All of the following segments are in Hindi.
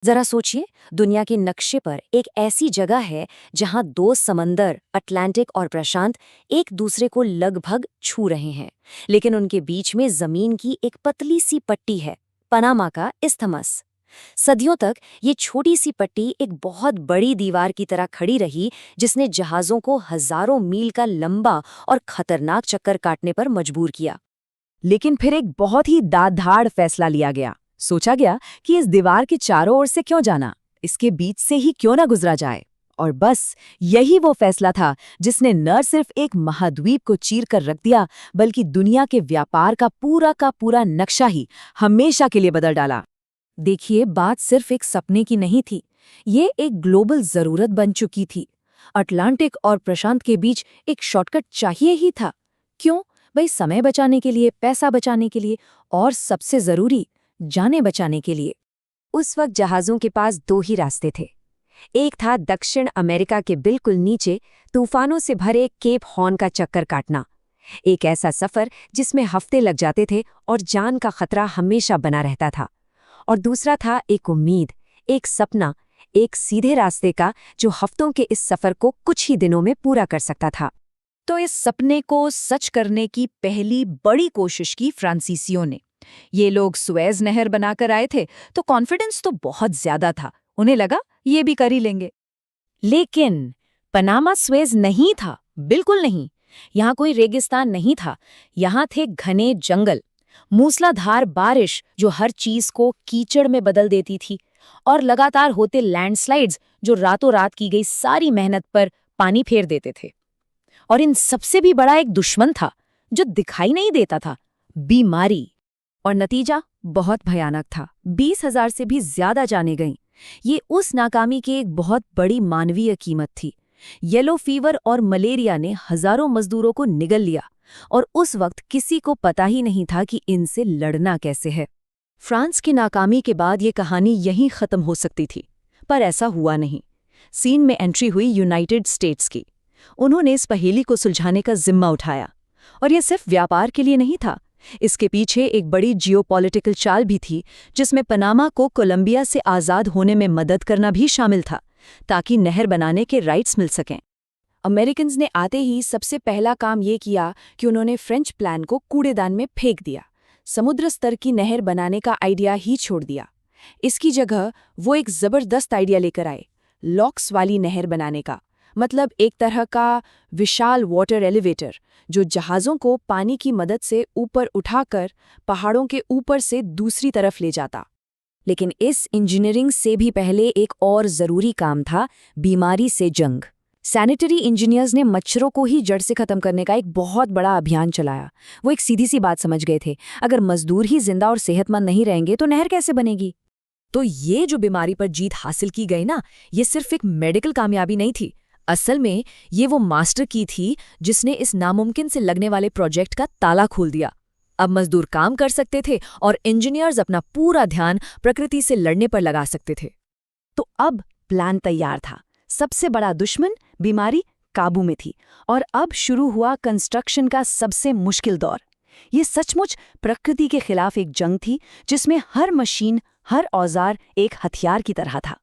जरा सोचिए, दुनिया के नक्शे पर एक ऐसी जगह है जहां दो समंदर अटलांटिक और प्रशांत एक दूसरे को लगभग छू रहे हैं, लेकिन उनके बीच में जमीन की एक पतली सी पट्टी है, पनामा का इस्थमस। सदियों तक ये छोटी सी पट्टी एक बहुत बड़ी दीवार की तरह खड़ी रही, जिसने जहाजों को हजारों मील का लंबा और खतरनाक चक्कर काटने पर मजबूर किया। लेकिन फिर एक बहुत ही दाधाड़ फैसला लिया गया। सोचा गया कि इस दीवार के चारों ओर से क्यों जाना, इसके बीच से ही क्यों ना गुजरा जाए। और बस यही वो फैसला था जिसने न सिर्फ एक महाद्वीप को चीर कर रख दिया, बल्कि दुनिया के व्यापार का पूरा नक्शा ही हमेशा के लिए बदल डाला। देखिए, बात सिर्फ एक सपने की नहीं थी, ये एक ग्लोबल जरूरत बन चुकी थी। अटलांटिक और प्रशांत के बीच एक शॉर्टकट चाहिए ही था। क्यों? भाई, समय बचाने के लिए, पैसा बचाने के लिए, और सबसे जरूरी, जानें बचाने के लिए। उस वक्त जहाजों के पास दो ही रास्ते थे। एक था दक्षिण अमेरिका के बिल्कुल नीचे तूफानों से भरे केप हॉर्न का चक्कर काटना, एक ऐसा सफर जिसमें हफ्ते लग जाते थे और जान का खतरा हमेशा बना रहता था। और दूसरा था एक उम्मीद, एक सपना, एक सीधे रास्ते का जो हफ्तों के इस सफर को कुछ ही दिनों में पूरा कर सकता था। तो इस सपने को सच करने की पहली बड़ी कोशिश की फ्रांसीसियों ने। ये लोग सुएज नहर बनाकर आए थे, तो कॉन्फिडेंस तो बहुत ज्यादा था। उन्हें लगा ये भी कर ही लेंगे। लेकिन पनामा सुएज नहीं था, बिल्कुल नहीं। यहाँ कोई रेगिस्तान नहीं था, यहाँ थे घने जंगल, मूसलाधार बारिश जो हर चीज को कीचड़ में बदल देती थी, और लगातार होते लैंडस्लाइड्स जो रातों रात की गई सारी मेहनत पर पानी फेर देते थे। और इन सबसे भी बड़ा एक दुश्मन था जो दिखाई नहीं देता था, बीमारी। और नतीजा बहुत भयानक था। 20,000 से भी ज्यादा जाने गईं। ये उस नाकामी की एक बहुत बड़ी मानवीय कीमत थी। येलो फीवर और मलेरिया ने हजारों मजदूरों को निगल लिया, और उस वक्त किसी को पता ही नहीं था कि इनसे लड़ना कैसे है। फ्रांस की नाकामी के बाद ये कहानी यहीं खत्म हो सकती थी, पर ऐसा हुआ नहीं। सीन में एंट्री हुई यूनाइटेड स्टेट्स की। उन्होंने इस पहेली को सुलझाने का जिम्मा उठाया। और यह सिर्फ व्यापार के लिए नहीं था, इसके पीछे एक बड़ी जियोपॉलिटिकल चाल भी थी, जिसमें पनामा को कोलंबिया से आज़ाद होने में मदद करना भी शामिल था, ताकि नहर बनाने के राइट्स मिल सकें। अमेरिकन्स ने आते ही सबसे पहला काम ये किया कि उन्होंने फ्रेंच प्लान को कूड़ेदान में फेंक दिया। समुद्र स्तर की नहर बनाने का आइडिया ही छोड़ दिया। इसकी जगह वो एक जबरदस्त आइडिया लेकर आए, लॉक्स वाली नहर बनाने का। मतलब एक तरह का विशाल वाटर एलिवेटर जो जहाज़ों को पानी की मदद से ऊपर उठाकर पहाड़ों के ऊपर से दूसरी तरफ ले जाता। लेकिन इस इंजीनियरिंग से भी पहले एक और ज़रूरी काम था, बीमारी से जंग। सैनिटरी इंजीनियर्स ने मच्छरों को ही जड़ से खत्म करने का एक बहुत बड़ा अभियान चलाया। वो एक सीधी सी बात समझ गए थे, अगर मजदूर ही जिंदा और सेहतमंद नहीं रहेंगे तो नहर कैसे बनेगी। तो ये जो बीमारी पर जीत हासिल की गई ना, ये सिर्फ एक मेडिकल कामयाबी नहीं थी। असल में ये वो मास्टर की थी जिसने इस नामुमकिन से लगने वाले प्रोजेक्ट का ताला खोल दिया। अब मजदूर काम कर सकते थे और इंजीनियर्स अपना पूरा ध्यान प्रकृति से लड़ने पर लगा सकते थे। तो अब प्लान तैयार था। सबसे बड़ा दुश्मन, बीमारी, काबू में थी। और अब शुरू हुआ कंस्ट्रक्शन का सबसे मुश्किल दौर। ये सचमुच प्रकृति के खिलाफ एक जंग थी, जिसमें हर मशीन, हर औजार एक हथियार की तरह था।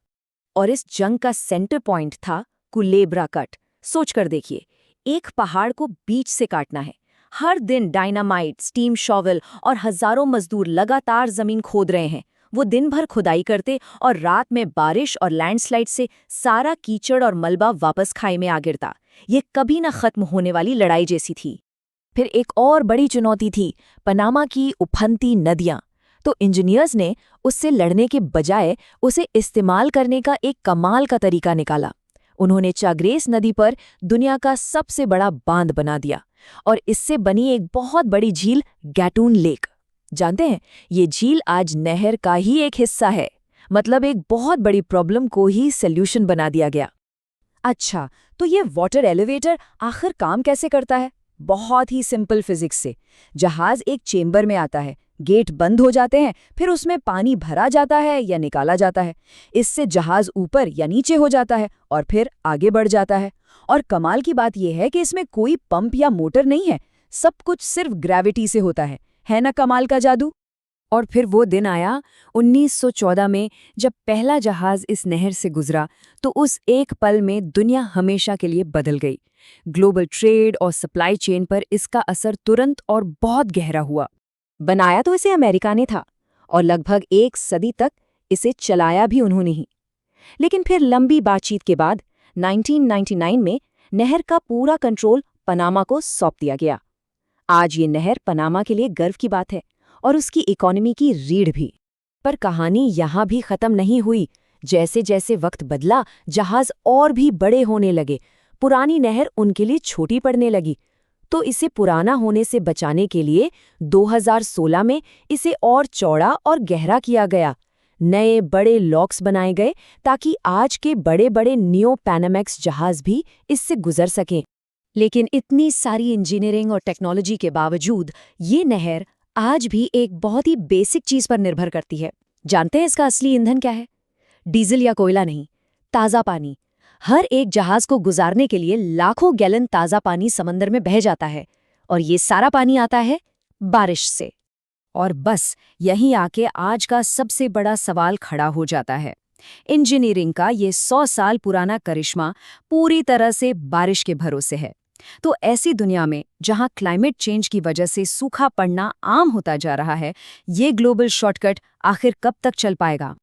और इस जंग का सेंटर पॉइंट था कुलेब्रा कट। सोच कर देखिए, एक पहाड़ को बीच से काटना है। हर दिन डायनामाइट, स्टीम शॉवल और हजारों मजदूर लगातार जमीन खोद रहे हैं। वो दिन भर खुदाई करते और रात में बारिश और लैंडस्लाइड से सारा कीचड़ और मलबा वापस खाई में आ गिरता। ये कभी न खत्म होने वाली लड़ाई जैसी थी। फिर एक और बड़ी चुनौती थी, पनामा की उफनती नदियां। तो इंजीनियर्स ने उससे लड़ने के बजाय उसे इस्तेमाल करने का एक कमाल का तरीका निकाला। उन्होंने चाग्रेस नदी पर दुनिया का सबसे बड़ा बांध बना दिया, और इससे बनी एक बहुत बड़ी झील गैटून लेक। जानते हैं, ये झील आज नहर का ही एक हिस्सा है। मतलब एक बहुत बड़ी प्रॉब्लम को ही सॉल्यूशन बना दिया गया। अच्छा, तो ये वाटर एलिवेटर आखिर काम कैसे करता है? बहुत ही सिंपल फिजिक्स से। जहाज एक चेंबर में आता है, गेट बंद हो जाते हैं, फिर उसमें पानी भरा जाता है या निकाला जाता है। इससे जहाज ऊपर या नीचे हो जाता है और फिर आगे बढ़ जाता है। और कमाल की बात यह है कि इसमें कोई पंप या मोटर नहीं है, सब कुछ सिर्फ ग्रेविटी से होता है ना कमाल का जादू? और फिर वो दिन आया 1914 में, जब पहला जहाज इस नहर से गुजरा तो उस एक पल में दुनिया हमेशा के लिए बदल गई। ग्लोबल ट्रेड और सप्लाई चेन पर इसका असर तुरंत और बहुत गहरा हुआ। बनाया तो इसे अमेरिका ने था और लगभग 1 सदी तक इसे चलाया भी उन्होंने ही। लेकिन फिर लंबी बातचीत के बाद 1999 में नहर का पूरा कंट्रोल पनामा को सौंप दिया गया। आज ये नहर पनामा के लिए गर्व की बात है और उसकी इकोनॉमी की रीढ़ भी। पर कहानी यहाँ भी खत्म नहीं हुई। जैसे जैसे वक्त बदला, जहाज और भी बड़े होने लगे, पुरानी नहर उनके लिए छोटी पड़ने लगी। तो इसे पुराना होने से बचाने के लिए 2016 में इसे और चौड़ा और गहरा किया गया। नए बड़े लॉक्स बनाए गए ताकि आज के बड़े बड़े नियो पैनामैक्स जहाज भी इससे गुजर सकें। लेकिन इतनी सारी इंजीनियरिंग और टेक्नोलॉजी के बावजूद ये नहर आज भी एक बहुत ही बेसिक चीज पर निर्भर करती है। जानते हैं इसका असली ईंधन क्या है? डीजल या कोयला नहीं, ताज़ा पानी। हर एक जहाज को गुजारने के लिए लाखों गैलन ताज़ा पानी समंदर में बह जाता है और ये सारा पानी आता है बारिश से। और बस यहीं आके आज का सबसे बड़ा सवाल खड़ा हो जाता है। इंजीनियरिंग का ये 100 साल पुराना करिश्मा पूरी तरह से बारिश के भरोसे है। तो ऐसी दुनिया में जहां क्लाइमेट चेंज की वजह से सूखा पड़ना आम होता जा रहा है, ये ग्लोबल शॉर्टकट आखिर कब तक चल पाएगा?